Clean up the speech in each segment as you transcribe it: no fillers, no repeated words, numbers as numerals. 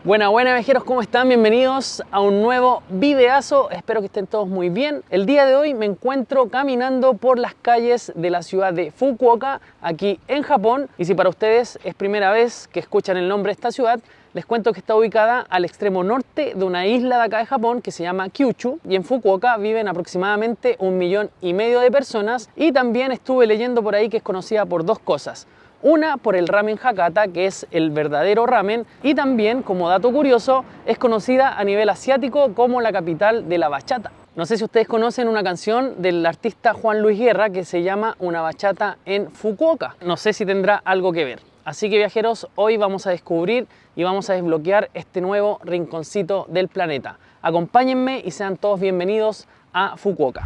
Buenas viajeros, ¿cómo están? Bienvenidos a un nuevo videazo. Espero que estén todos muy bien. El día de hoy me encuentro caminando por las calles de la ciudad de Fukuoka, aquí en Japón. Y si para ustedes es primera vez que escuchan el nombre de esta ciudad, les cuento que está ubicada al extremo norte de una isla de acá de Japón que se llama Kyushu. Y en Fukuoka viven aproximadamente 1,5 millones de personas. Y también estuve leyendo por ahí que es conocida por dos cosas. Una, por el ramen Hakata, que es el verdadero ramen, y también, como dato curioso, es conocida a nivel asiático como la capital de la bachata. No sé si ustedes conocen una canción del artista Juan Luis Guerra que se llama Una bachata en Fukuoka. No sé si tendrá algo que ver. Así que viajeros, hoy vamos a descubrir y vamos a desbloquear este nuevo rinconcito del planeta. Acompáñenme y sean todos bienvenidos a Fukuoka.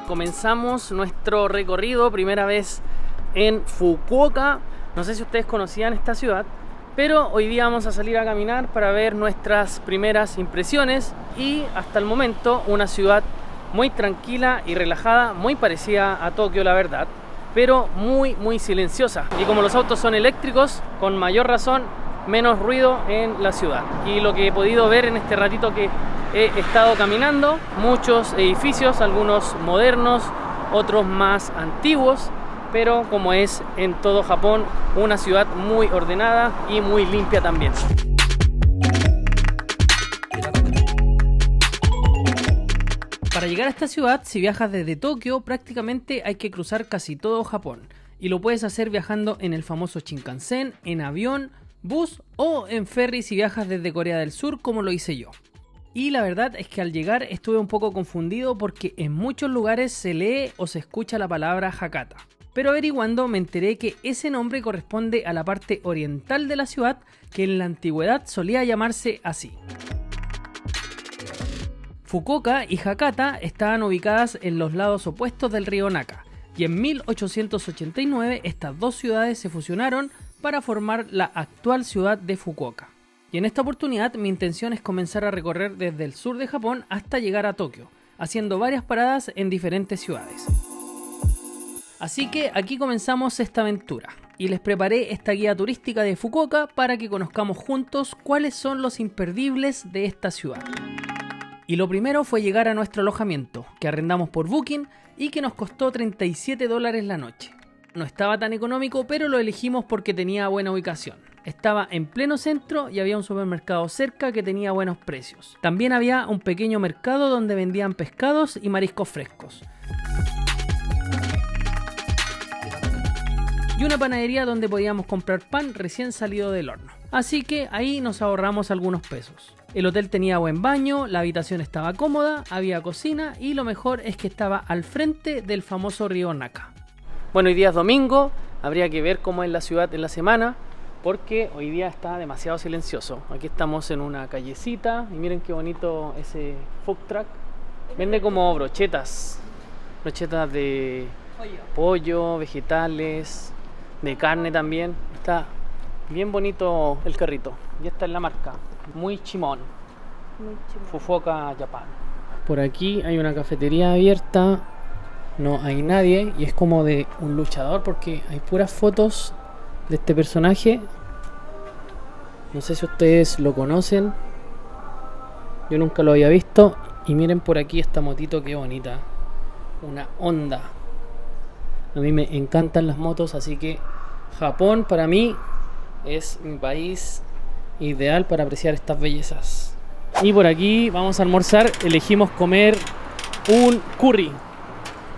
Comenzamos nuestro recorrido, primera vez en Fukuoka. No sé si ustedes conocían esta ciudad, pero hoy día vamos a salir a caminar para ver nuestras primeras impresiones. Y hasta el momento una ciudad muy tranquila y relajada, muy parecida a Tokio, la verdad, pero muy silenciosa. Y como los autos son eléctricos, con mayor razón menos ruido en la ciudad. Y lo que he podido ver en este ratito que he estado caminando, muchos edificios, algunos modernos, otros más antiguos, pero como es en todo Japón, una ciudad muy ordenada y muy limpia también. Para llegar a esta ciudad, si viajas desde Tokio, prácticamente hay que cruzar casi todo Japón. Y lo puedes hacer viajando en el famoso Shinkansen, en avión, bus o en ferry si viajas desde Corea del Sur, como lo hice yo. Y la verdad es que al llegar estuve un poco confundido porque en muchos lugares se lee o se escucha la palabra Hakata. Pero averiguando me enteré que ese nombre corresponde a la parte oriental de la ciudad, que en la antigüedad solía llamarse así. Fukuoka y Hakata estaban ubicadas en los lados opuestos del río Naka, y en 1889 estas dos ciudades se fusionaron para formar la actual ciudad de Fukuoka. Y en esta oportunidad mi intención es comenzar a recorrer desde el sur de Japón hasta llegar a Tokio, haciendo varias paradas en diferentes ciudades. Así que aquí comenzamos esta aventura y les preparé esta guía turística de Fukuoka para que conozcamos juntos cuáles son los imperdibles de esta ciudad. Y lo primero fue llegar a nuestro alojamiento, que arrendamos por Booking y que nos costó $37 la noche. No estaba tan económico, pero lo elegimos porque tenía buena ubicación. Estaba en pleno centro y había un supermercado cerca que tenía buenos precios. También había un pequeño mercado donde vendían pescados y mariscos frescos. Y una panadería donde podíamos comprar pan recién salido del horno. Así que ahí nos ahorramos algunos pesos. El hotel tenía buen baño, la habitación estaba cómoda, había cocina y lo mejor es que estaba al frente del famoso río Naka. Bueno, hoy día es domingo, habría que ver cómo es la ciudad en la semana, porque hoy día está demasiado silencioso. Aquí estamos en una callecita y miren qué bonito ese food truck. Vende como brochetas de pollo, vegetales, de carne también. Está bien bonito el carrito. Y esta es la marca, muy chimón. Fukuoka, Japón. Por aquí hay una cafetería abierta. No hay nadie y es como de un luchador porque hay puras fotos de este personaje. No sé si ustedes lo conocen. Yo nunca lo había visto. Y miren por aquí esta motito, qué bonita. Una Honda. A mí me encantan las motos, así que Japón para mí es mi país ideal para apreciar estas bellezas. Y por aquí vamos a almorzar. Elegimos comer un curry.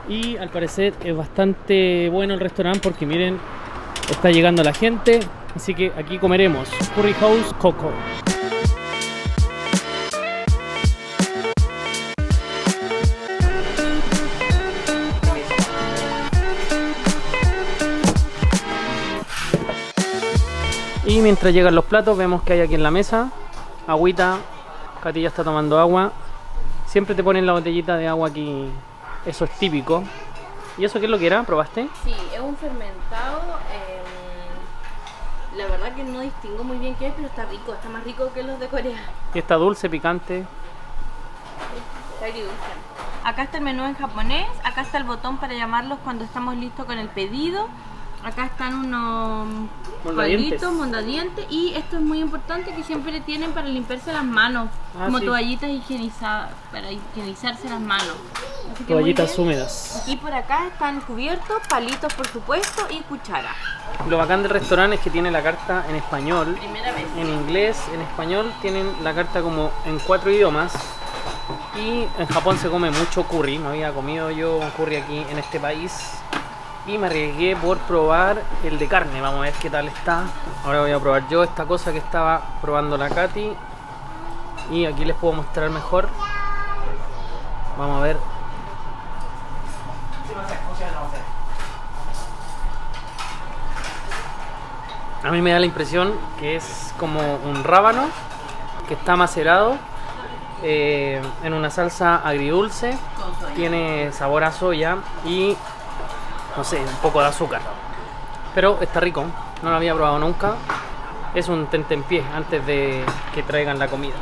Y al parecer es bastante bueno el restaurante porque miren, está llegando la gente. Así que aquí comeremos Curry House Coco. Y mientras llegan los platos, vemos que hay aquí en la mesa agüita. Katy ya está tomando agua. Siempre te ponen la botellita de agua aquí. Eso es típico. ¿Y eso qué es lo que era? ¿Probaste? Sí, es un fermentado. La verdad que no distingo muy bien qué es, pero está rico. Está más rico que los de Corea. Y está dulce, picante. Está agridulce. Acá está el menú en japonés. Acá está el botón para llamarlos cuando estamos listos con el pedido. Acá están unos palitos, mondadientes. Y esto es muy importante, que siempre tienen para limpiarse las manos. Como sí, toallitas higienizadas, para higienizarse las manos. Toallitas húmedas. Y por acá están cubiertos, palitos por supuesto y cuchara. Lo bacán del restaurante es que tiene la carta en español, Primera vez. en inglés, en español. Tienen la carta como en 4 idiomas. Y en Japón se come mucho curry. No había comido yo un curry aquí en este país. Y me arriesgué por probar el de carne. Vamos a ver qué tal está. Ahora voy a probar yo esta cosa que estaba probando la Katy. Y aquí les puedo mostrar mejor. Vamos a ver. A mí me da la impresión que es como un rábano que está macerado en una salsa agridulce. Tiene sabor a soya y no sé, un poco de azúcar. Pero está rico, no lo había probado nunca. Es un tentempié antes de que traigan la comida.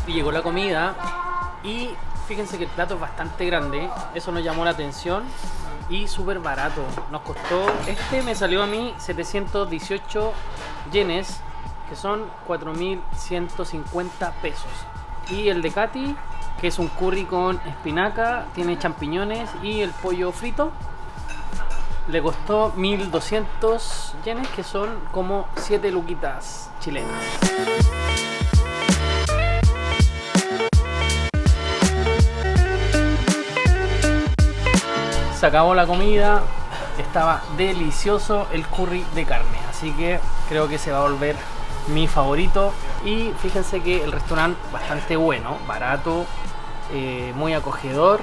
Y llegó la comida y fíjense que el plato es bastante grande. Eso nos llamó la atención y súper barato. Nos costó, me salió a mí 718 yenes, que son 4.150 pesos. Y el de Katy, que es un curry con espinaca, tiene champiñones y el pollo frito, le costó 1.200 yenes, que son como 7 luquitas chilenas. Se acabó la comida, estaba delicioso el curry de carne, así que creo que se va a volver mi favorito. Y fíjense que el restaurante bastante bueno, barato, muy acogedor.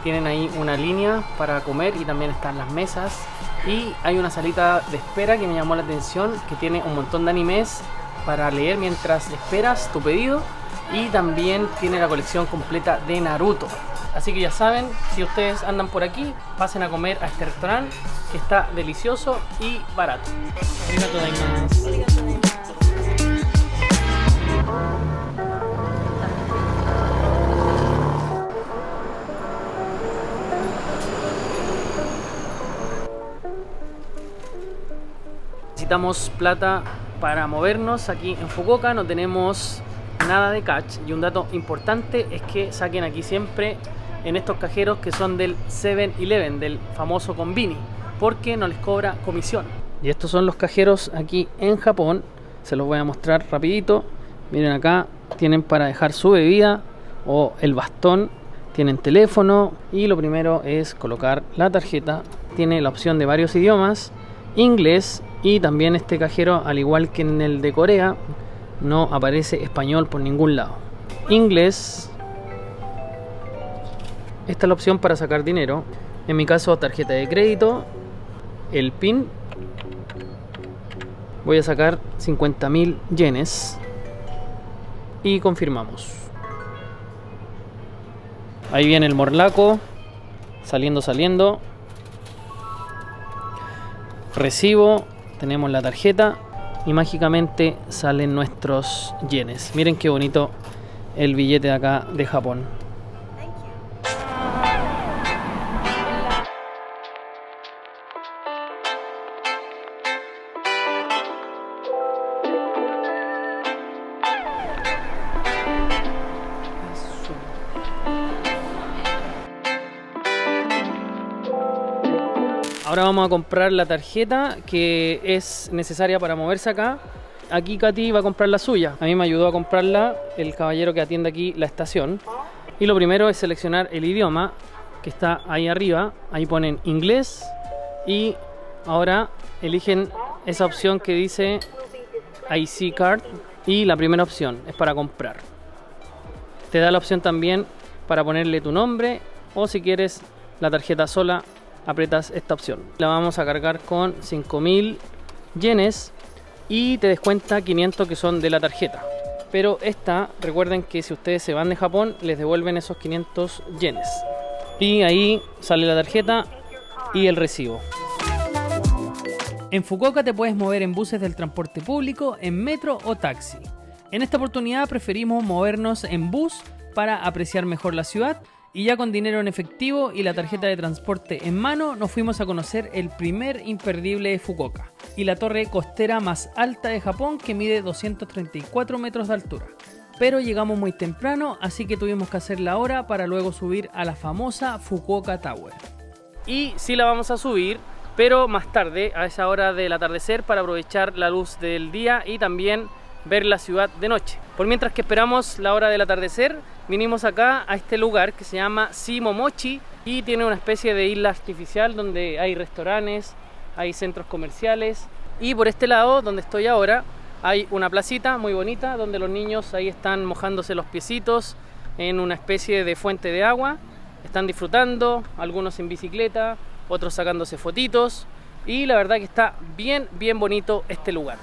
Tienen ahí una línea para comer y también están las mesas. Y hay una salita de espera que me llamó la atención, que tiene un montón de animes para leer mientras esperas tu pedido. Y también tiene la colección completa de Naruto. Así que ya saben, si ustedes andan por aquí, pasen a comer a este restaurante que está delicioso y barato. Arigatou gozaimasu. Necesitamos plata para movernos aquí en Fukuoka, no tenemos nada de cash. Y un dato importante es que saquen aquí siempre en estos cajeros que son del 7-Eleven, del famoso Konbini, porque no les cobra comisión. Y estos son los cajeros aquí en Japón. Se los voy a mostrar rapidito. Miren, acá tienen para dejar su bebida o el bastón, tienen teléfono y lo primero es colocar la tarjeta. Tiene la opción de varios idiomas, inglés, y también este cajero, al igual que en el de Corea, no aparece español por ningún lado. Inglés. Esta es la opción para sacar dinero. En mi caso, tarjeta de crédito, el PIN. Voy a sacar 50.000 yenes y confirmamos. Ahí viene el morlaco saliendo. Recibo, tenemos la tarjeta y mágicamente salen nuestros yenes. Miren qué bonito el billete de acá de Japón. Ahora vamos a comprar la tarjeta que es necesaria para moverse acá. Aquí Katy va a comprar la suya. A mí me ayudó a comprarla el caballero que atiende aquí la estación. Y lo primero es seleccionar el idioma que está ahí arriba. Ahí ponen inglés y ahora eligen esa opción que dice IC Card. Y la primera opción es para comprar. Te da la opción también para ponerle tu nombre o si quieres la tarjeta sola, aprietas esta opción. La vamos a cargar con 5000 yenes y te descuenta 500 que son de la tarjeta. Pero esta, recuerden que si ustedes se van de Japón, les devuelven esos 500 yenes. Y ahí sale la tarjeta y el recibo. En Fukuoka te puedes mover en buses del transporte público, en metro o taxi. En esta oportunidad preferimos movernos en bus para apreciar mejor la ciudad, y ya con dinero en efectivo y la tarjeta de transporte en mano nos fuimos a conocer el primer imperdible de Fukuoka y la torre costera más alta de Japón, que mide 234 metros de altura. Pero llegamos muy temprano, así que tuvimos que hacer la hora para luego subir a la famosa Fukuoka Tower. Y sí la vamos a subir, pero más tarde, a esa hora del atardecer, para aprovechar la luz del día y también ver la ciudad de noche. Por mientras que esperamos la hora del atardecer, vinimos acá a este lugar que se llama Shimomochi y tiene una especie de isla artificial donde hay restaurantes, hay centros comerciales, y por este lado donde estoy ahora hay una placita muy bonita donde los niños ahí están mojándose los piecitos en una especie de fuente de agua, están disfrutando, algunos en bicicleta, otros sacándose fotitos, y la verdad que está bien bonito este lugar.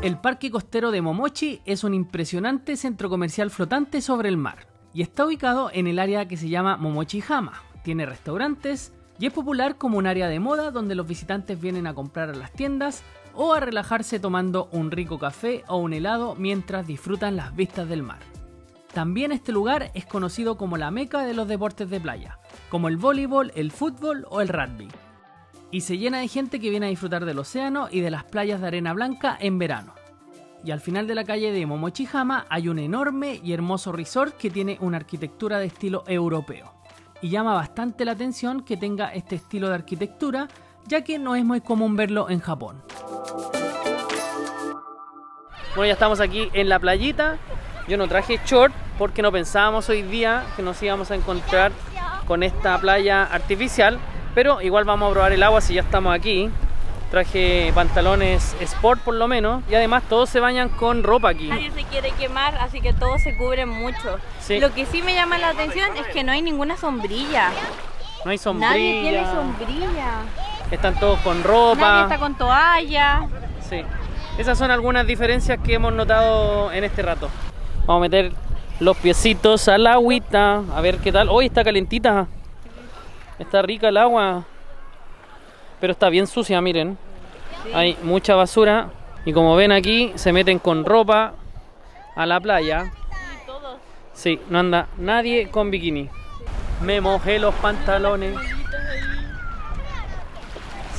El parque costero de Momochi es un impresionante centro comercial flotante sobre el mar y está ubicado en el área que se llama Momochi-hama. Tiene restaurantes y es popular como un área de moda donde los visitantes vienen a comprar a las tiendas o a relajarse tomando un rico café o un helado mientras disfrutan las vistas del mar. También este lugar es conocido como la meca de los deportes de playa, como el voleibol, el fútbol o el rugby. Y se llena de gente que viene a disfrutar del océano y de las playas de arena blanca en verano. Y al final de la calle de Momochi-hama hay un enorme y hermoso resort que tiene una arquitectura de estilo europeo. Y llama bastante la atención que tenga este estilo de arquitectura, ya que no es muy común verlo en Japón. Bueno, ya estamos aquí en la playita. Yo no traje short porque no pensábamos hoy día que nos íbamos a encontrar con esta playa artificial. Pero igual vamos a probar el agua si ya estamos aquí. Traje pantalones sport por lo menos. Y además todos se bañan con ropa aquí. Nadie se quiere quemar, así que todos se cubren mucho. Sí. Lo que sí me llama la atención es que no hay ninguna sombrilla. No hay sombrilla. Nadie tiene sombrilla. Están todos con ropa. Nadie está con toalla. Sí. Esas son algunas diferencias que hemos notado en este rato. Vamos a meter los piecitos al agüita. A ver qué tal. Hoy está calentita. Está rica el agua, pero está bien sucia, miren. Sí. Hay mucha basura y como ven aquí se meten con ropa a la playa. Sí, todos. Sí, no anda nadie con bikini. Me mojé los pantalones.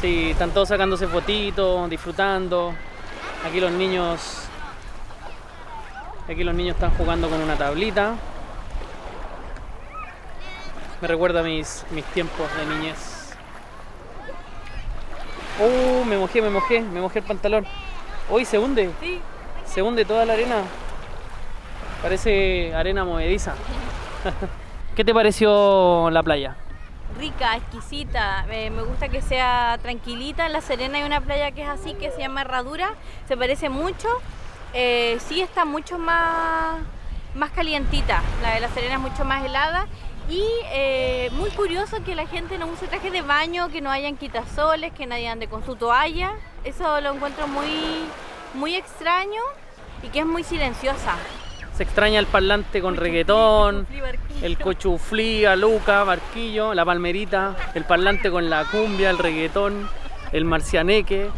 Sí, están todos sacándose fotitos, disfrutando. Aquí los niños están jugando con una tablita. Me recuerda mis tiempos de niñez. Me mojé el pantalón. Hoy se hunde. Sí. Se hunde toda la arena. Parece arena movediza. ¿Qué te pareció la playa? Rica, exquisita. Me gusta que sea tranquilita. En La Serena hay una playa que es así, que se llama Herradura. Se parece mucho. Sí está mucho más calientita. La de La Serena es mucho más helada. Y muy curioso que la gente no use trajes de baño, que no hayan quitasoles, que nadie ande con su toalla. Eso lo encuentro muy extraño y que es muy silenciosa. Se extraña el parlante con reggaetón, el cochuflí, aluca, barquillo, la palmerita, el parlante con la cumbia, el reggaetón, el marcianeque.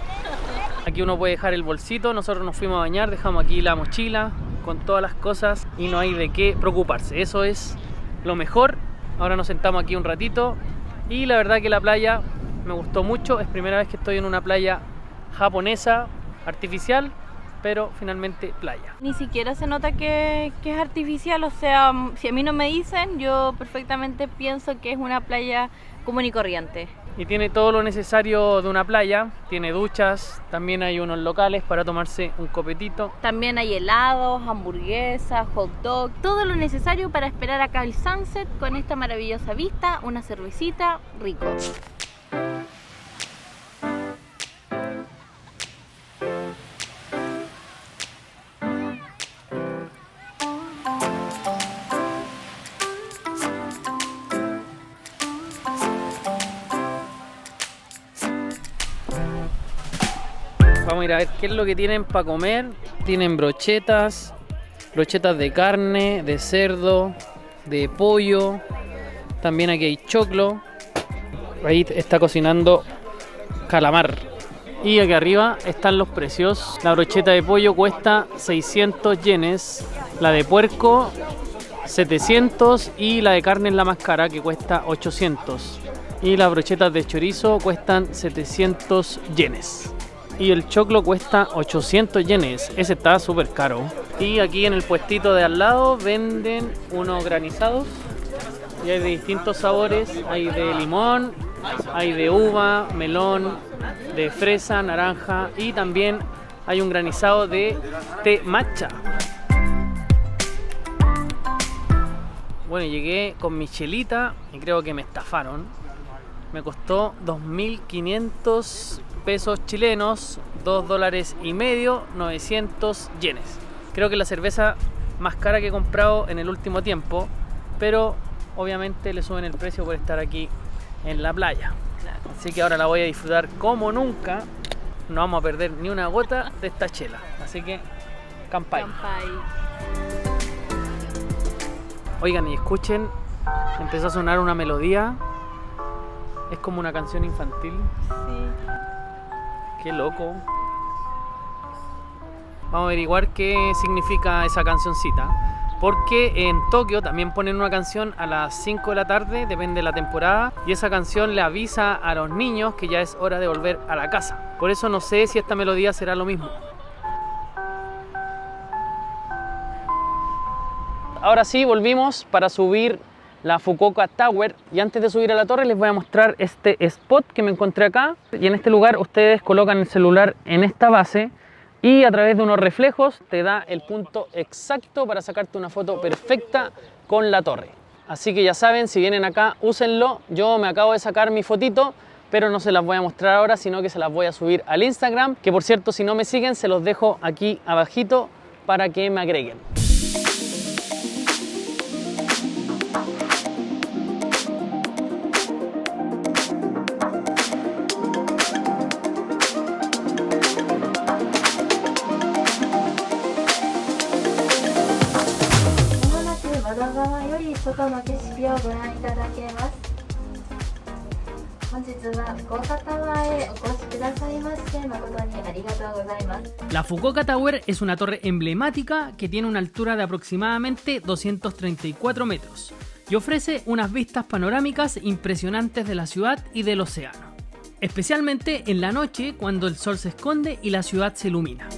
Aquí uno puede dejar el bolsito. Nosotros nos fuimos a bañar, dejamos aquí la mochila con todas las cosas y no hay de qué preocuparse. Eso es lo mejor. Ahora nos sentamos aquí un ratito y la verdad que la playa me gustó mucho. Es primera vez que estoy en una playa japonesa artificial, pero finalmente playa. Ni siquiera se nota que es artificial, o sea, si a mí no me dicen, yo perfectamente pienso que es una playa común y corriente. Y tiene todo lo necesario de una playa, tiene duchas, también hay unos locales para tomarse un copetito. También hay helados, hamburguesas, hot dog, todo lo necesario para esperar acá el sunset con esta maravillosa vista, una cervecita, rico. a ir a ver qué es lo que tienen para comer. Tienen brochetas de carne, de cerdo, de pollo. También aquí hay choclo. Ahí está cocinando calamar. Y aquí arriba están los precios. La brocheta de pollo cuesta 600 yenes. La de puerco 700 y la de carne es la más cara, que cuesta 800. Y las brochetas de chorizo cuestan 700 yenes. Y el choclo cuesta 800 yenes. Ese está súper caro. Y aquí en el puestito de al lado venden unos granizados. Y hay de distintos sabores. Hay de limón, hay de uva, melón, de fresa, naranja. Y también hay un granizado de té matcha. Bueno, llegué con mi chelita y creo que me estafaron. Me costó 2.500 pesos chilenos, $2.50, 900 yenes. Creo que es la cerveza más cara que he comprado en el último tiempo, pero obviamente le suben el precio por estar aquí en la playa. Así que ahora la voy a disfrutar como nunca. No vamos a perder ni una gota de esta chela. Así que, campai. Oigan y escuchen, empezó a sonar una melodía. Es como una canción infantil. Sí. Qué loco. Vamos a averiguar qué significa esa cancioncita. Porque en Tokio también ponen una canción a las 5 de la tarde, depende de la temporada. Y esa canción le avisa a los niños que ya es hora de volver a la casa. Por eso no sé si esta melodía será lo mismo. Ahora sí, volvimos para subir la Fukuoka Tower, y antes de subir a la torre les voy a mostrar este spot que me encontré acá. Y en este lugar ustedes colocan el celular en esta base y a través de unos reflejos te da el punto exacto para sacarte una foto perfecta con la torre. Así que ya saben, si vienen acá, úsenlo. Yo me acabo de sacar mi fotito, pero no se las voy a mostrar ahora, sino que se las voy a subir al Instagram, que por cierto, si no me siguen, se los dejo aquí abajito para que me agreguen. La Fukuoka Tower es una torre emblemática que tiene una altura de aproximadamente 234 metros y ofrece unas vistas panorámicas impresionantes de la ciudad y del océano, especialmente en la noche cuando el sol se esconde y la ciudad se ilumina.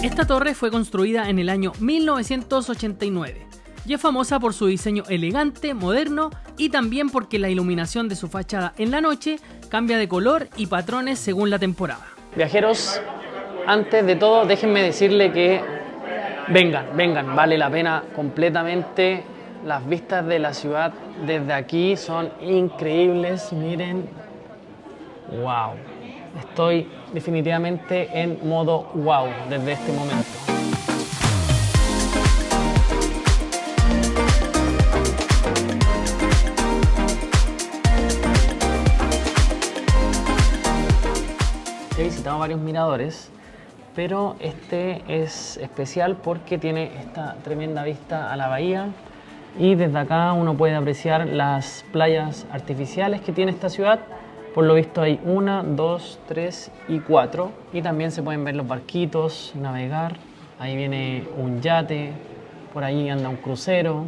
Esta torre fue construida en el año 1989 y es famosa por su diseño elegante, moderno y también porque la iluminación de su fachada en la noche cambia de color y patrones según la temporada. Viajeros, antes de todo déjenme decirle que vengan, vale la pena completamente. Las vistas de la ciudad desde aquí son increíbles, miren, wow. Estoy definitivamente en modo wow desde este momento. He visitado varios miradores, pero este es especial porque tiene esta tremenda vista a la bahía y desde acá uno puede apreciar las playas artificiales que tiene esta ciudad. Por lo visto hay 1, 2, 3 y 4 y también se pueden ver los barquitos, navegar. Ahí viene un yate, por ahí anda un crucero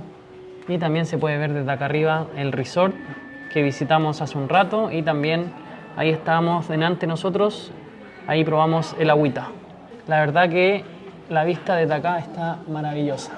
y también se puede ver desde acá arriba el resort que visitamos hace un rato y también ahí estábamos delante nosotros, ahí probamos el agüita. La verdad que la vista desde acá está maravillosa.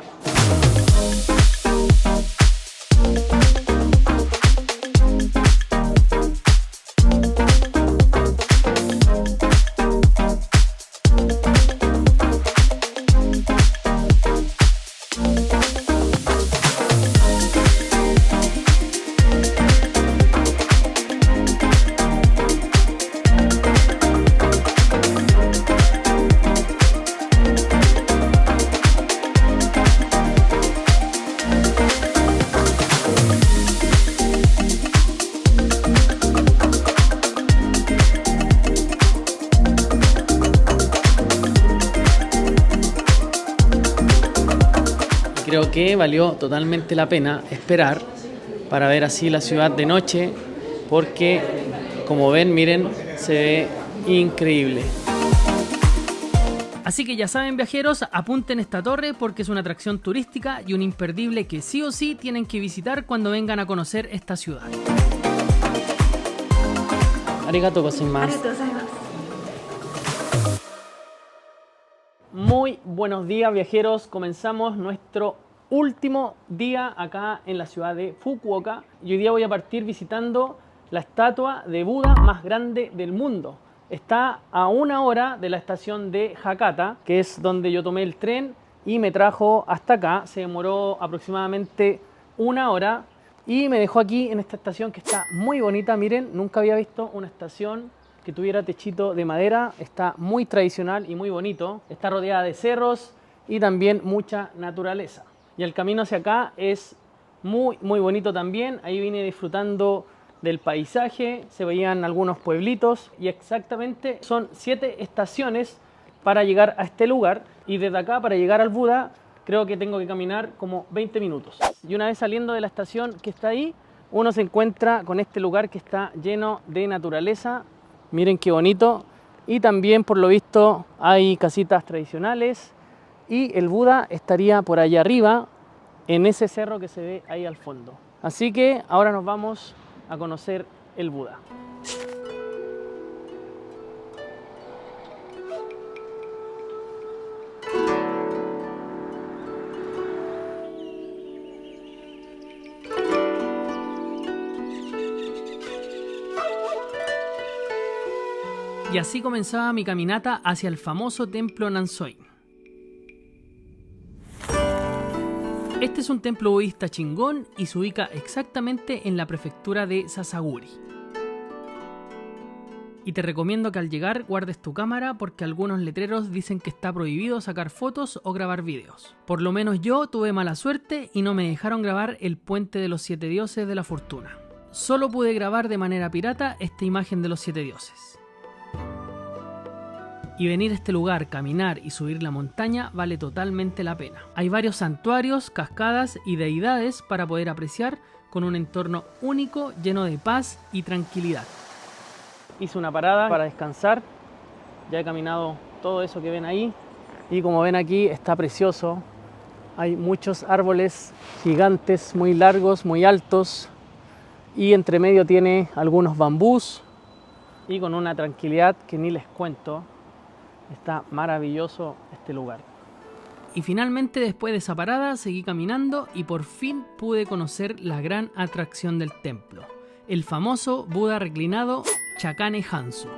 creo que valió totalmente la pena esperar para ver así la ciudad de noche, porque como ven, miren, se ve increíble. Así que ya saben, viajeros, apunten esta torre porque es una atracción turística y un imperdible que sí o sí tienen que visitar cuando vengan a conocer esta ciudad. Arigato gozaimasu. Muy buenos días, viajeros. Comenzamos nuestro último día acá en la ciudad de Fukuoka y hoy día voy a partir visitando la estatua de Buda más grande del mundo. Está a 1 hora de la estación de Hakata, que es donde yo tomé el tren y me trajo hasta acá. Se demoró aproximadamente 1 hora y me dejó aquí en esta estación que está muy bonita. Miren, nunca había visto una estación que tuviera techito de madera. Está muy tradicional y muy bonito. Está rodeada de cerros y también mucha naturaleza. Y el camino hacia acá es muy bonito también. Ahí vine disfrutando del paisaje, se veían algunos pueblitos y exactamente son 7 estaciones para llegar a este lugar y desde acá para llegar al Buda creo que tengo que caminar como 20 minutos. Y una vez saliendo de la estación que está ahí, uno se encuentra con este lugar que está lleno de naturaleza. Miren qué bonito. Y también por lo visto hay casitas tradicionales y el Buda estaría por allá arriba en ese cerro que se ve ahí al fondo. Así que ahora nos vamos a conocer el Buda. Y así comenzaba mi caminata hacia el famoso templo Nansoi. Este es un templo budista chingón y se ubica exactamente en la prefectura de Sasaguri. Y te recomiendo que al llegar guardes tu cámara porque algunos letreros dicen que está prohibido sacar fotos o grabar videos. Por lo menos yo tuve mala suerte y no me dejaron grabar el puente de los 7 dioses de la fortuna. Solo pude grabar de manera pirata esta imagen de los 7 dioses. Y venir a este lugar, caminar y subir la montaña vale totalmente la pena. Hay varios santuarios, cascadas y deidades para poder apreciar con un entorno único lleno de paz y tranquilidad. Hice una parada para descansar, ya he caminado todo eso que ven ahí y como ven aquí está precioso. Hay muchos árboles gigantes, muy largos, muy altos y entre medio tiene algunos bambús y con una tranquilidad que ni les cuento. Está maravilloso este lugar. Y finalmente después de esa parada seguí caminando y por fin pude conocer la gran atracción del templo, el famoso Buda reclinado Chakane Hansu.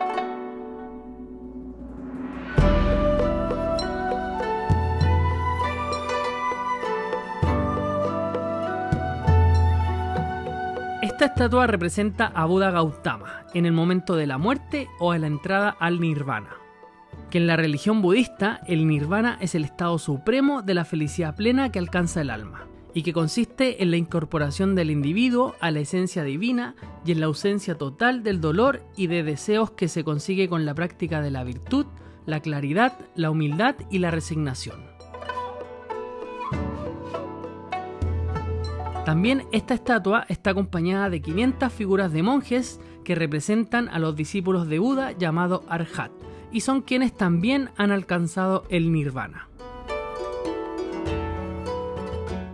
Esta estatua representa a Buda Gautama en el momento de la muerte o a la entrada al Nirvana. Que en la religión budista el nirvana es el estado supremo de la felicidad plena que alcanza el alma y que consiste en la incorporación del individuo a la esencia divina y en la ausencia total del dolor y de deseos que se consigue con la práctica de la virtud, la claridad, la humildad y la resignación. También esta estatua está acompañada de 500 figuras de monjes que representan a los discípulos de Buda llamados Arhat, y son quienes también han alcanzado el nirvana.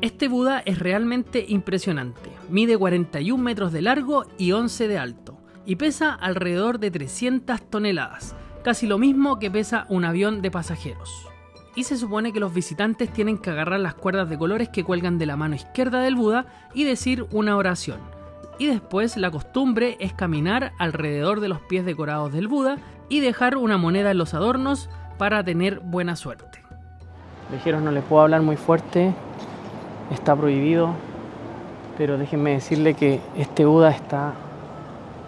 Este Buda es realmente impresionante, mide 41 metros de largo y 11 de alto, y pesa alrededor de 300 toneladas, casi lo mismo que pesa un avión de pasajeros. Y se supone que los visitantes tienen que agarrar las cuerdas de colores que cuelgan de la mano izquierda del Buda y decir una oración. Y después la costumbre es caminar alrededor de los pies decorados del Buda y dejar una moneda en los adornos para tener buena suerte. Viajeros, no les puedo hablar muy fuerte, está prohibido, pero déjenme decirle que este Buda está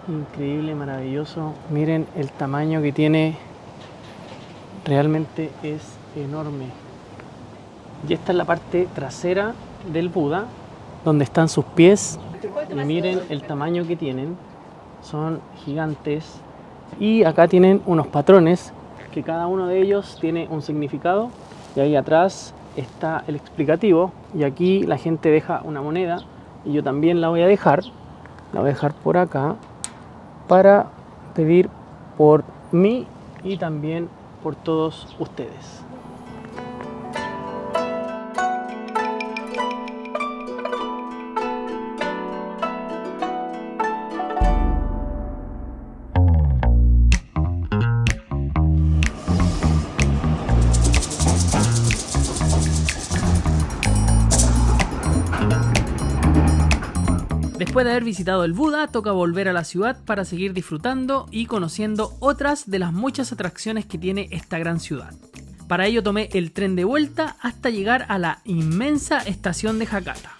increíble, maravilloso. Miren el tamaño que tiene, realmente es enorme. Y esta es la parte trasera del Buda, donde están sus pies. Y miren el tamaño que tienen, son gigantes. Y acá tienen unos patrones, que cada uno de ellos tiene un significado. Y ahí atrás está el explicativo y aquí la gente deja una moneda y yo también la voy a dejar. La voy a dejar por acá para pedir por mí y también por todos ustedes. Después de haber visitado el Buda, toca volver a la ciudad para seguir disfrutando y conociendo otras de las muchas atracciones que tiene esta gran ciudad. Para ello tomé el tren de vuelta hasta llegar a la inmensa estación de Hakata.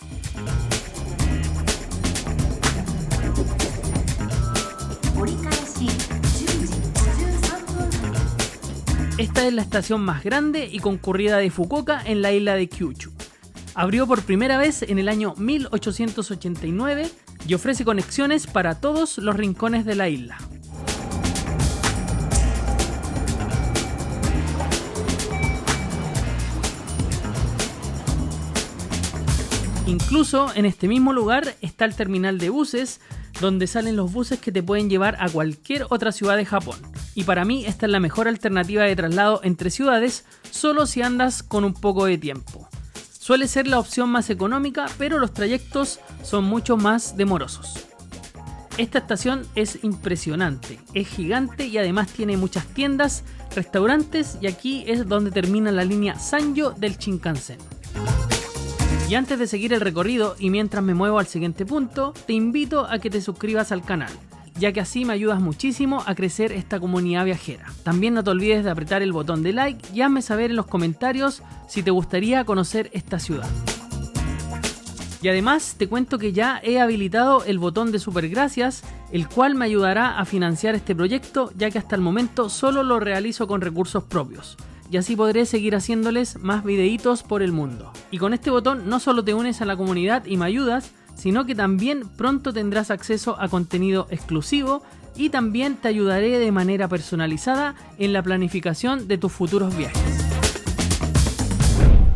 Esta es la estación más grande y concurrida de Fukuoka en la isla de Kyushu. Abrió por primera vez en el año 1889 y ofrece conexiones para todos los rincones de la isla. Incluso en este mismo lugar está el terminal de buses, donde salen los buses que te pueden llevar a cualquier otra ciudad de Japón. Y para mí esta es la mejor alternativa de traslado entre ciudades, solo si andas con un poco de tiempo. Suele ser la opción más económica, pero los trayectos son mucho más demorosos. Esta estación es impresionante, es gigante y además tiene muchas tiendas, restaurantes y aquí es donde termina la línea Sanyo del Shinkansen. Y antes de seguir el recorrido y mientras me muevo al siguiente punto, te invito a que te suscribas al canal, ya que así me ayudas muchísimo a crecer esta comunidad viajera. También no te olvides de apretar el botón de like y hazme saber en los comentarios si te gustaría conocer esta ciudad. Y además te cuento que ya he habilitado el botón de super gracias, el cual me ayudará a financiar este proyecto, ya que hasta el momento solo lo realizo con recursos propios. Y así podré seguir haciéndoles más videitos por el mundo. Y con este botón no solo te unes a la comunidad y me ayudas, sino que también pronto tendrás acceso a contenido exclusivo y también te ayudaré de manera personalizada en la planificación de tus futuros viajes.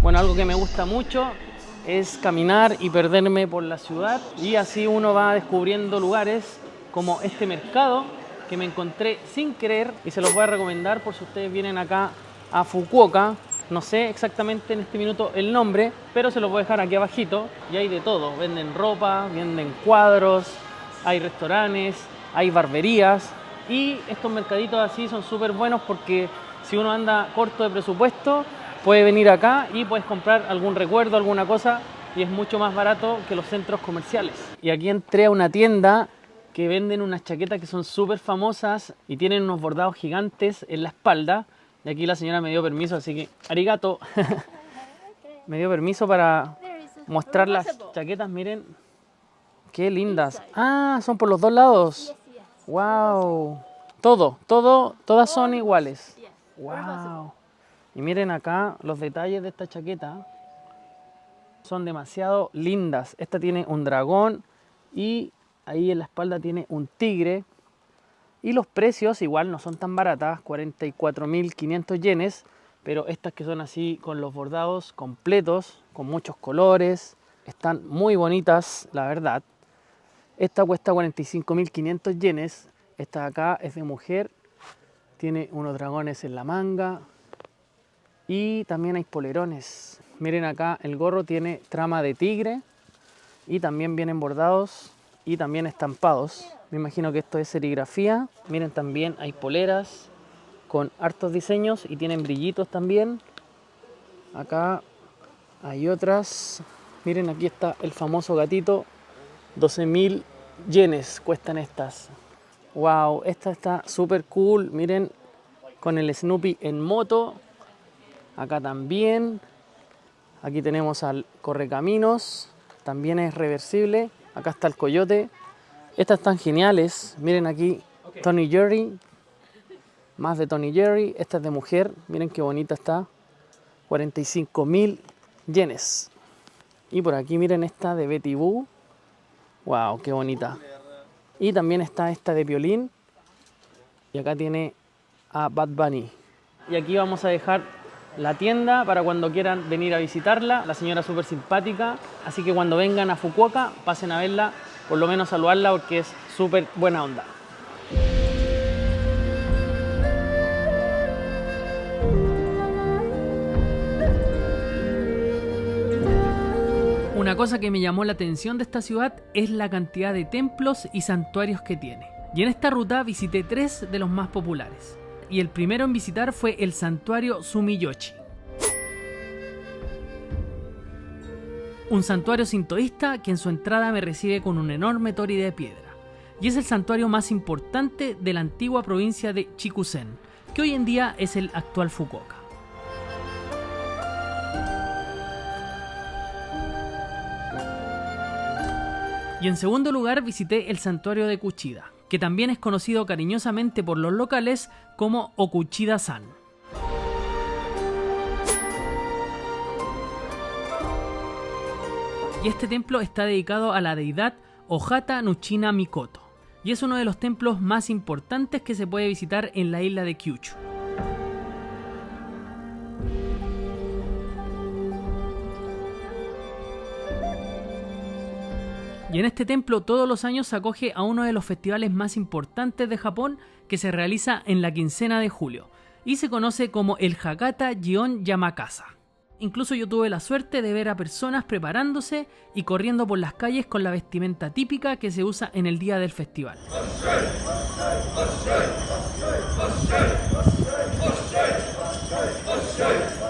Bueno, algo que me gusta mucho es caminar y perderme por la ciudad y así uno va descubriendo lugares como este mercado que me encontré sin querer y se los voy a recomendar por si ustedes vienen acá a Fukuoka. No sé exactamente en este minuto el nombre, pero se los voy a dejar aquí abajito y hay de todo. Venden ropa, venden cuadros, hay restaurantes, hay barberías y estos mercaditos así son súper buenos porque si uno anda corto de presupuesto puede venir acá y puedes comprar algún recuerdo, alguna cosa y es mucho más barato que los centros comerciales. Y aquí entré a una tienda que venden unas chaquetas que son súper famosas y tienen unos bordados gigantes en la espalda. Y aquí la señora me dio permiso, así que arigato. Me dio permiso para mostrar las chaquetas, miren. Qué lindas. Ah, son por los dos lados. Wow. Todas son iguales. Wow. Y miren acá los detalles de esta chaqueta. Son demasiado lindas. Esta tiene un dragón y ahí en la espalda tiene un tigre. Y los precios igual no son tan baratas, 44.500 yenes, pero estas que son así con los bordados completos, con muchos colores, están muy bonitas, la verdad. Esta cuesta 45.500 yenes, esta de acá es de mujer, tiene unos dragones en la manga y también hay polerones. Miren acá, el gorro tiene trama de tigre y también vienen bordados y también estampados. Me imagino que esto es serigrafía. Miren, también hay poleras con hartos diseños y tienen brillitos también. Acá hay otras. Miren, aquí está el famoso gatito. 12.000 yenes cuestan estas. Wow, esta está súper cool. Miren, con el Snoopy en moto. Acá también. Aquí tenemos al correcaminos. También es reversible. Acá está el coyote. Estas están geniales. Miren aquí, Tony Jerry. Más de Tony Jerry. Esta es de mujer. Miren qué bonita está. 45.000 yenes. Y por aquí miren esta de Betty Boo. Wow, qué bonita. Y también está esta de Piolín. Y acá tiene a Bad Bunny. Y aquí vamos a dejar la tienda para cuando quieran venir a visitarla. La señora es súper simpática, así que cuando vengan a Fukuoka pasen a verla, por lo menos saludarla porque es súper buena onda. Una cosa que me llamó la atención de esta ciudad es la cantidad de templos y santuarios que tiene. Y en esta ruta visité 3 de los más populares. Y el primero en visitar fue el santuario Sumiyoshi. Un santuario sintoísta que en su entrada me recibe con un enorme tori de piedra. Y es el santuario más importante de la antigua provincia de Chikusen, que hoy en día es el actual Fukuoka. Y en segundo lugar visité el santuario de Kuchida, que también es conocido cariñosamente por los locales como Okuchida-san. Y este templo está dedicado a la deidad Ohata Nuchina Mikoto, y es uno de los templos más importantes que se puede visitar en la isla de Kyushu. Y en este templo todos los años se acoge a uno de los festivales más importantes de Japón, que se realiza en la quincena de julio y se conoce como el Hakata Gion Yamakasa. Incluso yo tuve la suerte de ver a personas preparándose y corriendo por las calles con la vestimenta típica que se usa en el día del festival.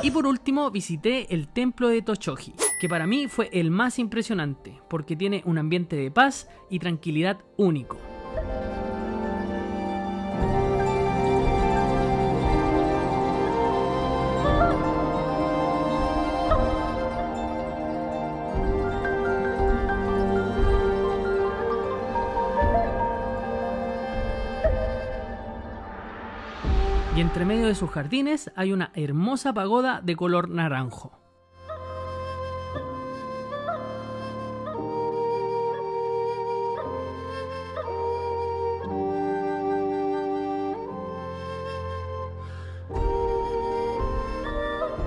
Y por último visité el templo de Tochoji, que para mí fue el más impresionante porque tiene un ambiente de paz y tranquilidad único. Y entre medio de sus jardines hay una hermosa pagoda de color naranjo.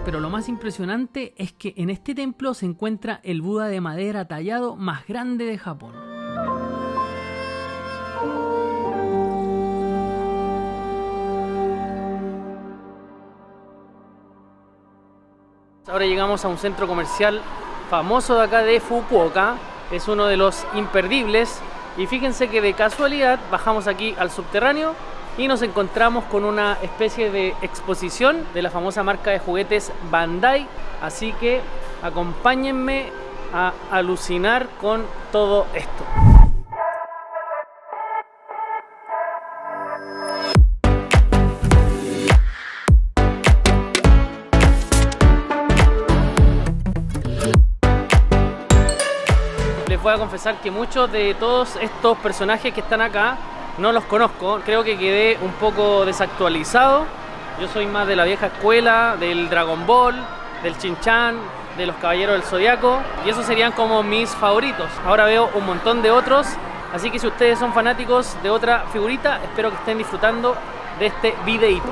Pero lo más impresionante es que en este templo se encuentra el Buda de madera tallado más grande de Japón. Ahora llegamos a un centro comercial famoso de acá de Fukuoka, es uno de los imperdibles, y fíjense que de casualidad bajamos aquí al subterráneo y nos encontramos con una especie de exposición de la famosa marca de juguetes Bandai, así que acompáñenme a alucinar con todo esto. Les voy a confesar que muchos de todos estos personajes que están acá no los conozco, creo que quedé un poco desactualizado. Yo soy más de la vieja escuela, del Dragon Ball, del Shin-Chan, de los Caballeros del Zodiaco, y esos serían como mis favoritos. Ahora veo un montón de otros, así que si ustedes son fanáticos de otra figurita, espero que estén disfrutando de este videíto.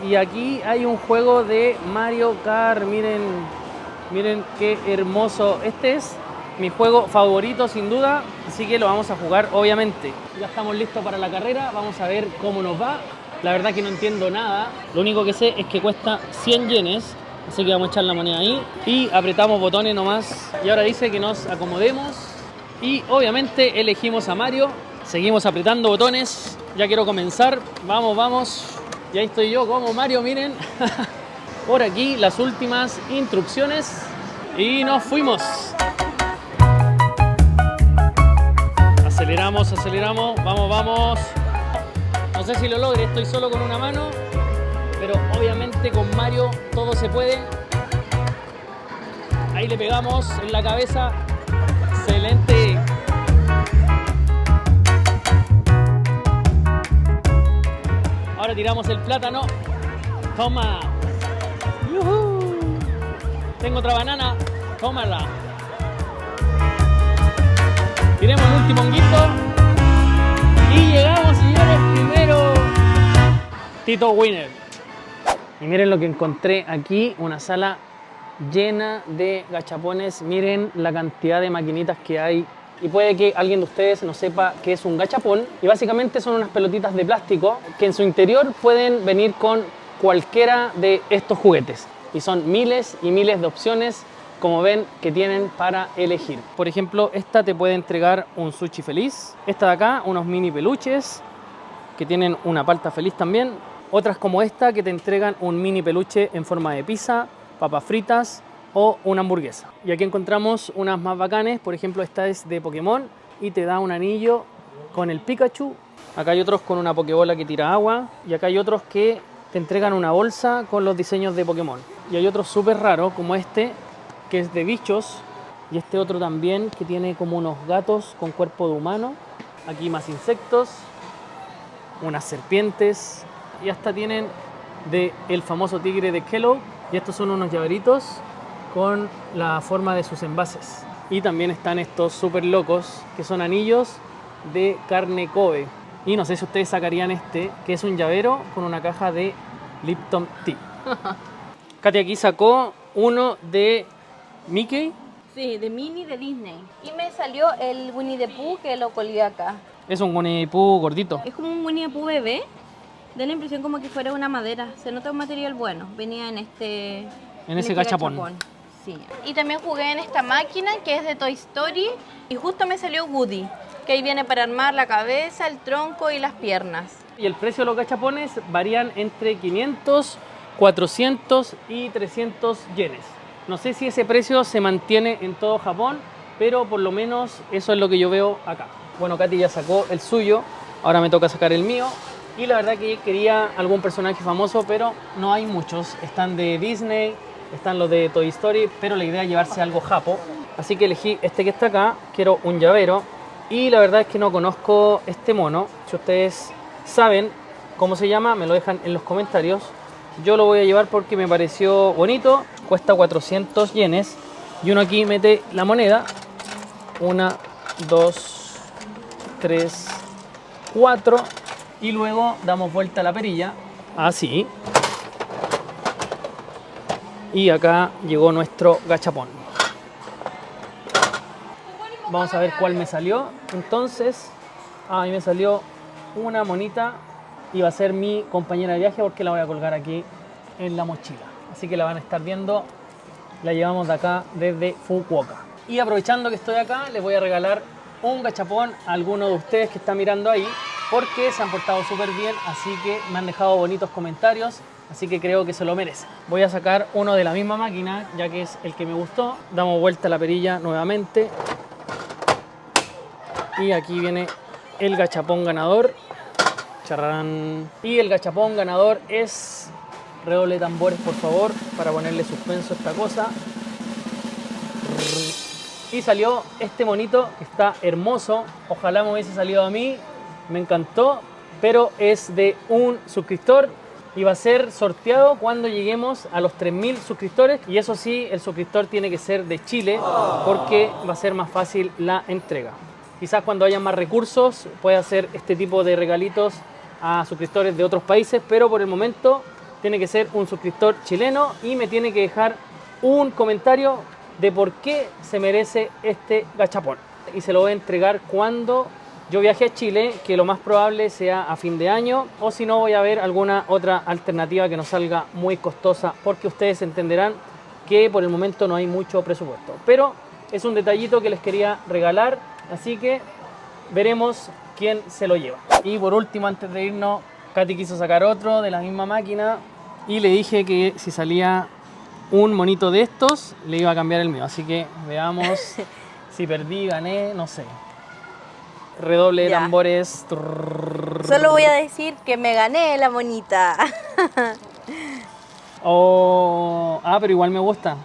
Y aquí hay un juego de Mario Kart, miren qué hermoso. Este es mi juego favorito sin duda, así que lo vamos a jugar obviamente. Ya estamos listos para la carrera, vamos a ver cómo nos va. La verdad que no entiendo nada, lo único que sé es que cuesta 100 yenes, así que vamos a echar la moneda ahí y apretamos botones nomás. Y ahora dice que nos acomodemos y obviamente elegimos a Mario, seguimos apretando botones, ya quiero comenzar, vamos. Y ahí estoy yo como Mario, miren. Por aquí las últimas instrucciones y nos fuimos. Aceleramos, vamos. No sé si lo logre, estoy solo con una mano, pero obviamente con Mario todo se puede. Ahí le pegamos en la cabeza. Excelente. tiramos el plátano. Toma. ¡Yujú! Tengo otra banana. Tómala. Tiremos el último honguito. Y llegamos, señores, primero. Tito Winner. Y miren lo que encontré aquí. Una sala llena de gachapones. Miren la cantidad de maquinitas que hay. Y puede que alguien de ustedes no sepa qué es un gachapón. Y básicamente son unas pelotitas de plástico que en su interior pueden venir con cualquiera de estos juguetes. Y son miles y miles de opciones, como ven, que tienen para elegir. Por ejemplo, esta te puede entregar un sushi feliz. Esta de acá, unos mini peluches que tienen una palta feliz también. Otras como esta que te entregan un mini peluche en forma de pizza, papas fritas o una hamburguesa. Y aquí encontramos unas más bacanes. Por ejemplo, esta es de Pokémon y te da un anillo con el Pikachu. Acá hay otros con una Pokébola que tira agua. Y acá hay otros que te entregan una bolsa con los diseños de Pokémon. Y hay otros súper raros como este, que es de bichos. Y este otro también que tiene como unos gatos con cuerpo de humano. Aquí más insectos, unas serpientes. Y hasta tienen el famoso tigre de Kellogg. Y estos son unos llaveritos con la forma de sus envases. Y también están estos súper locos, que son anillos de carne Kobe. Y no sé si ustedes sacarían este, que es un llavero con una caja de Lipton Tea. Katy aquí sacó uno de Mickey. Sí, de Minnie de Disney. Y me salió el Winnie the Pooh que lo colgué acá. Es un Winnie the Pooh gordito. Es como un Winnie the Pooh bebé. Da la impresión como que fuera una madera. Se nota un material bueno. Venía en ese gachapón. Sí. Y también jugué en esta máquina que es de Toy Story. Y justo me salió Woody, que ahí viene para armar la cabeza, el tronco y las piernas. Y el precio de los gachapones varían entre 500, 400 y 300 yenes. No sé si ese precio se mantiene en todo Japón, pero por lo menos eso es lo que yo veo acá. Bueno, Katy ya sacó el suyo, ahora me toca sacar el mío. Y la verdad que quería algún personaje famoso, pero no hay muchos. Están de Disney, están los de Toy Story, pero la idea es llevarse algo japo. Así que elegí este que está acá, quiero un llavero. Y la verdad es que no conozco este mono. Si ustedes saben cómo se llama, me lo dejan en los comentarios. Yo lo voy a llevar porque me pareció bonito. Cuesta 400 yenes. Y uno aquí mete la moneda. 1, 2, 3, 4. Y luego damos vuelta a la perilla. Así. Y acá llegó nuestro gachapón. Vamos a ver cuál me salió. Entonces, a mí me salió una monita y va a ser mi compañera de viaje porque la voy a colgar aquí en la mochila. Así que la van a estar viendo. La llevamos de acá desde Fukuoka. Y aprovechando que estoy acá, les voy a regalar un gachapón a alguno de ustedes que está mirando ahí porque se han portado súper bien, así que me han dejado bonitos comentarios. Así que creo que se lo merece. Voy a sacar uno de la misma máquina, ya que es el que me gustó. Damos vuelta a la perilla nuevamente. Y aquí viene el gachapón ganador. Charrán. Y el gachapón ganador es... Redoble de tambores, por favor, para ponerle suspenso a esta cosa. Y salió este monito que está hermoso. Ojalá me hubiese salido a mí. Me encantó. Pero es de un suscriptor. Y va a ser sorteado cuando lleguemos a los 3000 suscriptores. Y eso sí, el suscriptor tiene que ser de Chile porque va a ser más fácil la entrega. Quizás cuando haya más recursos pueda hacer este tipo de regalitos a suscriptores de otros países. Pero por el momento tiene que ser un suscriptor chileno y me tiene que dejar un comentario de por qué se merece este gachapón. Y se lo voy a entregar cuando yo viaje a Chile, que lo más probable sea a fin de año, o si no voy a ver alguna otra alternativa que no salga muy costosa, porque ustedes entenderán que por el momento no hay mucho presupuesto. Pero es un detallito que les quería regalar, así que veremos quién se lo lleva. Y por último, antes de irnos, Katy quiso sacar otro de la misma máquina y le dije que si salía un monito de estos, le iba a cambiar el mío. Así que veamos si perdí, gané, no sé. Redoble de tambores. Solo voy a decir que me gané la monita. Oh, pero igual me gusta.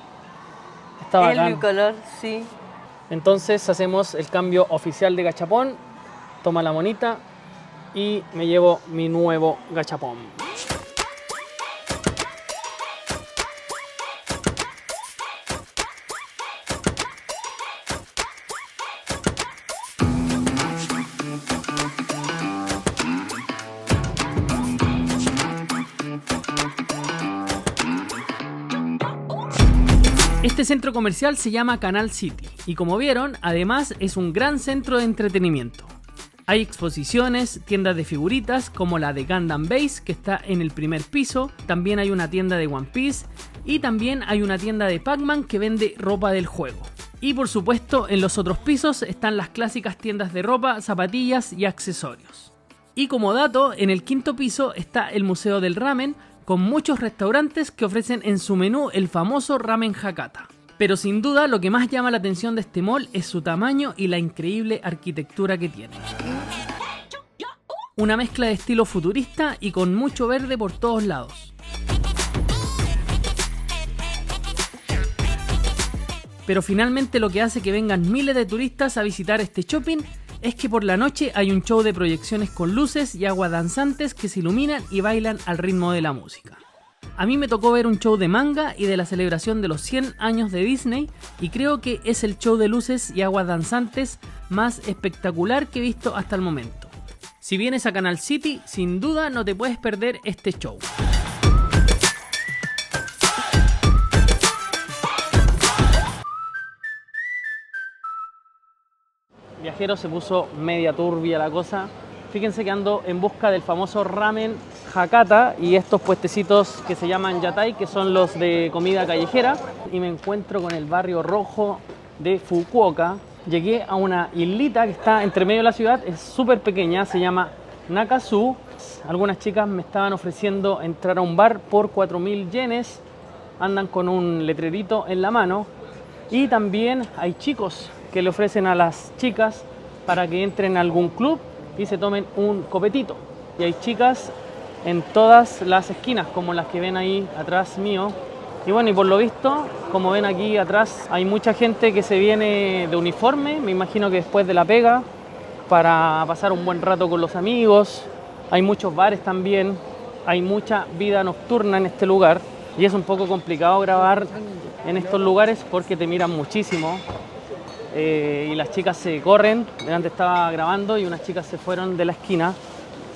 Está bacán. Es mi color, sí. Entonces hacemos el cambio oficial de gachapón. Toma la monita y me llevo mi nuevo gachapón. Este centro comercial se llama Canal City y como vieron, además es un gran centro de entretenimiento. Hay exposiciones, tiendas de figuritas como la de Gundam Base que está en el primer piso, también hay una tienda de One Piece y también hay una tienda de Pac-Man que vende ropa del juego. Y por supuesto en los otros pisos están las clásicas tiendas de ropa, zapatillas y accesorios. Y como dato, en el quinto piso está el Museo del Ramen con muchos restaurantes que ofrecen en su menú el famoso ramen Hakata. Pero sin duda lo que más llama la atención de este mall es su tamaño y la increíble arquitectura que tiene. Una mezcla de estilo futurista y con mucho verde por todos lados. Pero finalmente lo que hace que vengan miles de turistas a visitar este shopping es que por la noche hay un show de proyecciones con luces y agua danzantes que se iluminan y bailan al ritmo de la música. A mí me tocó ver un show de manga y de la celebración de los 100 años de Disney y creo que es el show de luces y aguas danzantes más espectacular que he visto hasta el momento. Si vienes a Canal City, sin duda no te puedes perder este show. Viajero, se puso media turbia la cosa. Fíjense que ando en busca del famoso ramen Hakata y estos puestecitos que se llaman yatai, que son los de comida callejera. Y me encuentro con el barrio rojo de Fukuoka. Llegué a una islita que está entre medio de la ciudad, es súper pequeña, se llama Nakasu. Algunas chicas me estaban ofreciendo entrar a un bar por 4.000 yenes. Andan con un letrerito en la mano. Y también hay chicos que le ofrecen a las chicas para que entren a algún club y se tomen un copetito. Y hay chicas en todas las esquinas, como las que ven ahí atrás mío. Y bueno, y por lo visto, como ven aquí atrás, hay mucha gente que se viene de uniforme, me imagino que después de la pega, para pasar un buen rato con los amigos. Hay muchos bares también, hay mucha vida nocturna en este lugar y es un poco complicado grabar en estos lugares porque te miran muchísimo. Y las chicas se corren. Antes estaba grabando y unas chicas se fueron de la esquina,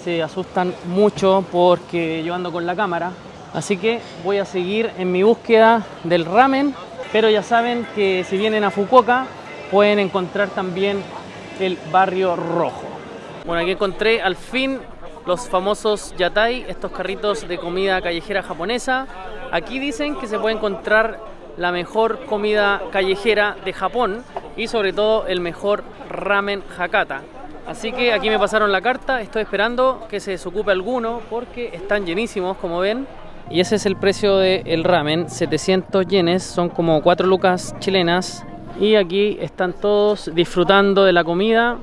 se asustan mucho porque yo ando con la cámara, así que voy a seguir en mi búsqueda del ramen. Pero ya saben que si vienen a Fukuoka pueden encontrar también el barrio rojo. Bueno, aquí encontré al fin los famosos yatai, estos carritos de comida callejera japonesa. Aquí dicen que se puede encontrar la mejor comida callejera de Japón y sobre todo el mejor ramen Hakata. Así que aquí me pasaron la carta, estoy esperando que se desocupe alguno porque están llenísimos, como ven. Y ese es el precio del ramen, 700 yenes, son como 4 lucas chilenas. Y aquí están todos disfrutando de la comida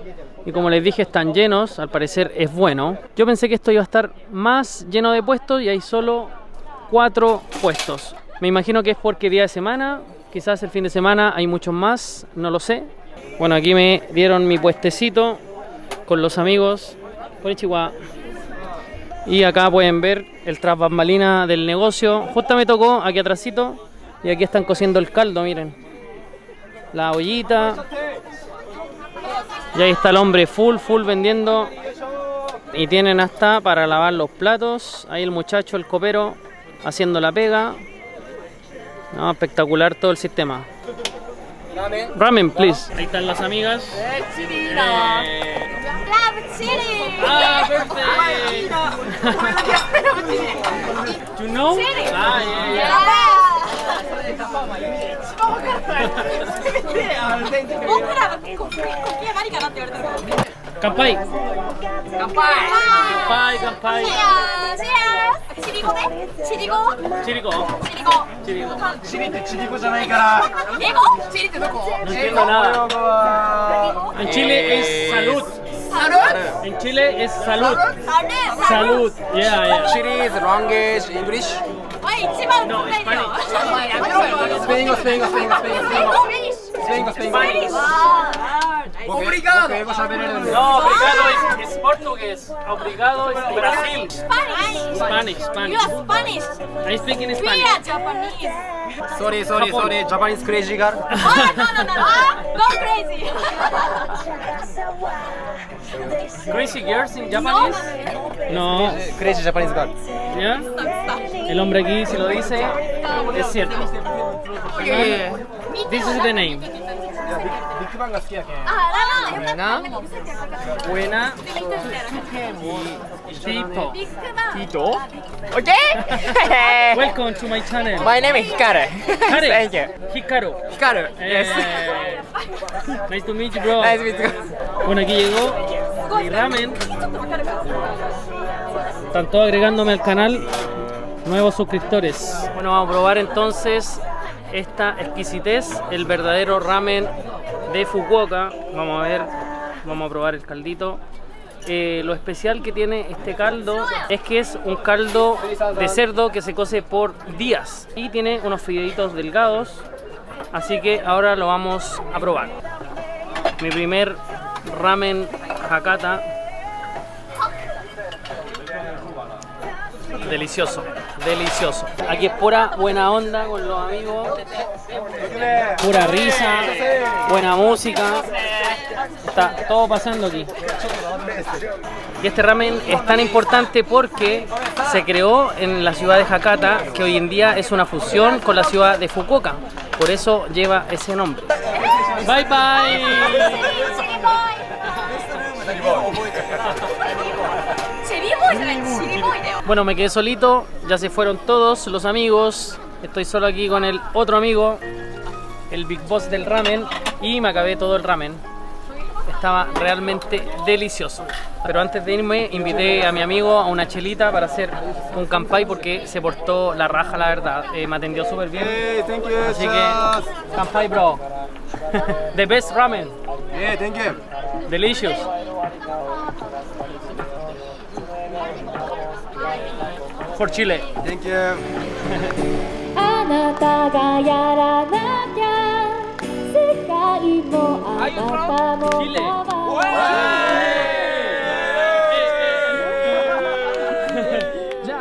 y como les dije están llenos, al parecer es bueno. Yo pensé que esto iba a estar más lleno de puestos y hay solo 4 puestos. Me imagino que es porque día de semana, quizás el fin de semana hay muchos más, no lo sé. Bueno, aquí me dieron mi puestecito con los amigos. Konnichiwa. Y acá pueden ver el tras bambalina del negocio. Justo me tocó aquí atrásito y aquí están cociendo el caldo, miren. La ollita. Y ahí está el hombre full vendiendo. Y tienen hasta para lavar los platos. Ahí el muchacho, el copero, haciendo la pega. No, espectacular todo el sistema. Ramen, please. Ahí están las amigas. Ah, perfect. You know? Ah, yeah. Kanpai. Kanpai, kanpai. No entiendo nada. En Chile es salud. En Chile es salud. Salud. Yeah. Chile is longest English. No, Spanish. Obrigado. No, obrigado es portugués. Obrigado es Brasil. Spanish. I speak in Spanish. Sorry. Japanese crazy girl. Go crazy. Crazy girls in Japanese? No. Crazy Japanese girl. Yeah? El hombre aquí, si lo dice, es cierto. This is the name. Buena. Tito. Tito? Okay. Welcome to my channel. My name is Hikaru. Thank you. Hikaru. Hikaru. Yes. Nice to meet you, bro. Nice to meet you. Bueno, aquí llegó mi ramen. Están todos agregándome al canal nuevos suscriptores. Bueno, vamos a probar entonces esta exquisitez, el verdadero ramen de Fukuoka. Vamos a ver, vamos a probar el caldito. Lo especial que tiene este caldo es que es un caldo de cerdo que se cose por días y tiene unos fideitos delgados, así que ahora lo vamos a probar. Mi primer ramen Hakata. Delicioso, delicioso. Aquí es pura buena onda con los amigos, pura risa, buena música. Está todo pasando aquí. Y este ramen es tan importante porque se creó en la ciudad de Hakata, que hoy en día es una fusión con la ciudad de Fukuoka. Por eso lleva ese nombre. Bye bye. Bueno, me quedé solito, ya se fueron todos los amigos. Estoy solo aquí con el otro amigo, el Big Boss del ramen, y me acabé todo el ramen. Estaba realmente delicioso. Pero antes de irme invité a mi amigo a una chelita para hacer un kanpai porque se portó la raja, la verdad. Me atendió súper bien. Thank you. Así que, kanpai, bro. The best ramen. Yeah, thank you. Delicious. For Chile. Thank you. あなたがやらなきゃ世界もあなたも変わる じゃあ、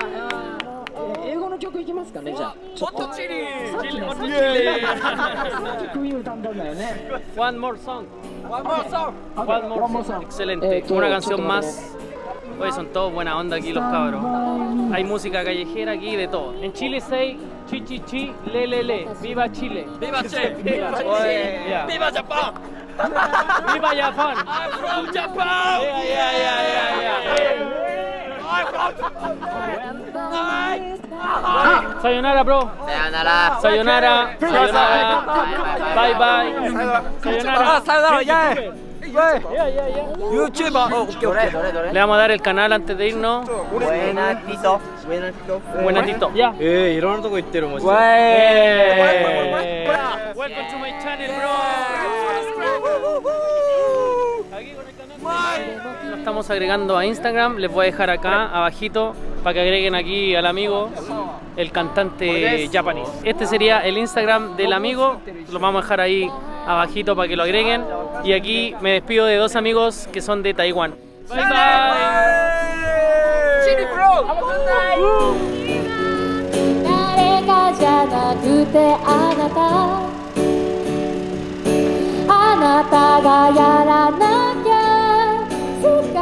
英語の曲いきますかね。じゃあちょっとチリ。曲歌ったんだよね。 One more song. One more song. One more song. Excelente. Una canción más. Oye, son todos buena onda aquí los cabros. Hay música callejera aquí de todo. En Chile say chi chi chi, le le le. Viva Chile. Viva Chile. Viva Chile. Yeah. Viva Japan. Viva Japan. I'm from Japan. Sayonara, bro. Sayonara. Sayonara. Sayonara. Bye bye. Sayonara. Sayonara. Yeah. YouTuber. Le vamos a dar el canal antes de irnos. Buena Tito. Buena Tito. Ya. いろんなとこ行ってるもん。 Welcome to my channel, bro. Aquí con el canal. Lo estamos agregando a Instagram. Les voy a dejar acá abajito para que agreguen aquí al amigo, el cantante Japanese. Este sería el Instagram del amigo. Lo vamos a dejar ahí abajito para que lo agreguen. Y aquí me despido de dos amigos que son de Taiwán. Bye bye. Chili bro. 誰かじゃなくてあなたがやらなきゃ世界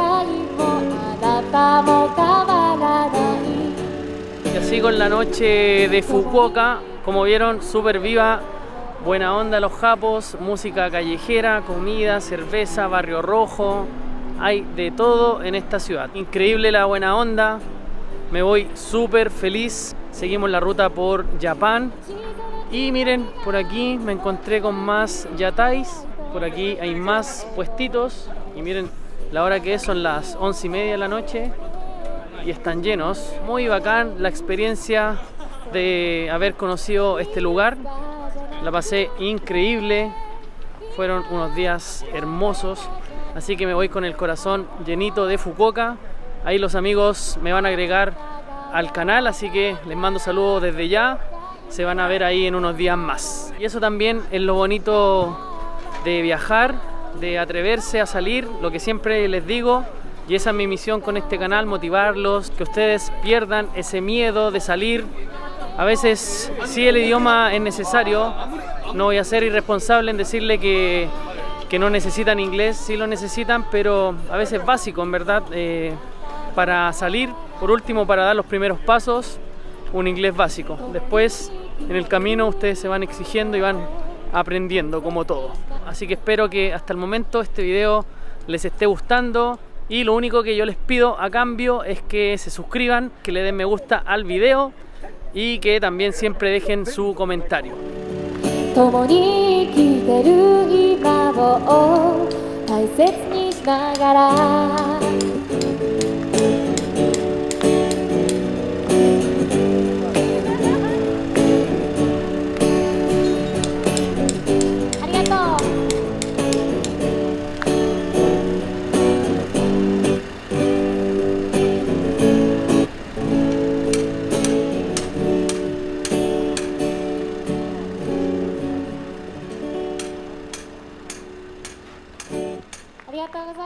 もあなたも変わらない Y así con la noche de Fukuoka, como vieron, súper viva, buena onda los japos, música callejera, comida, cerveza, barrio rojo, hay de todo en esta ciudad. Increíble la buena onda, me voy súper feliz. Seguimos la ruta por Japón y miren, por aquí me encontré con más yatais, por aquí hay más puestitos y miren la hora que es, son las 11:30 de la noche y están llenos. Muy bacán la experiencia de haber conocido este lugar, la pasé increíble, fueron unos días hermosos, así que me voy con el corazón llenito de Fukuoka. Ahí los amigos me van a agregar al canal, así que les mando saludos desde ya, se van a ver ahí en unos días más. Y eso también es lo bonito de viajar, de atreverse a salir, lo que siempre les digo, y esa es mi misión con este canal, motivarlos, que ustedes pierdan ese miedo de salir. A veces sí el idioma es necesario, no voy a ser irresponsable en decirle que no necesitan inglés, sí lo necesitan, pero a veces es básico en verdad, para salir, por último para dar los primeros pasos, un inglés básico. Después, en el camino, ustedes se van exigiendo y van aprendiendo como todo. Así que espero que hasta el momento este video les esté gustando. Y lo único que yo les pido a cambio es que se suscriban, que le den me gusta al video y que también siempre dejen su comentario. 共に生きてる今を大切にしながらありがとうありがとうございます。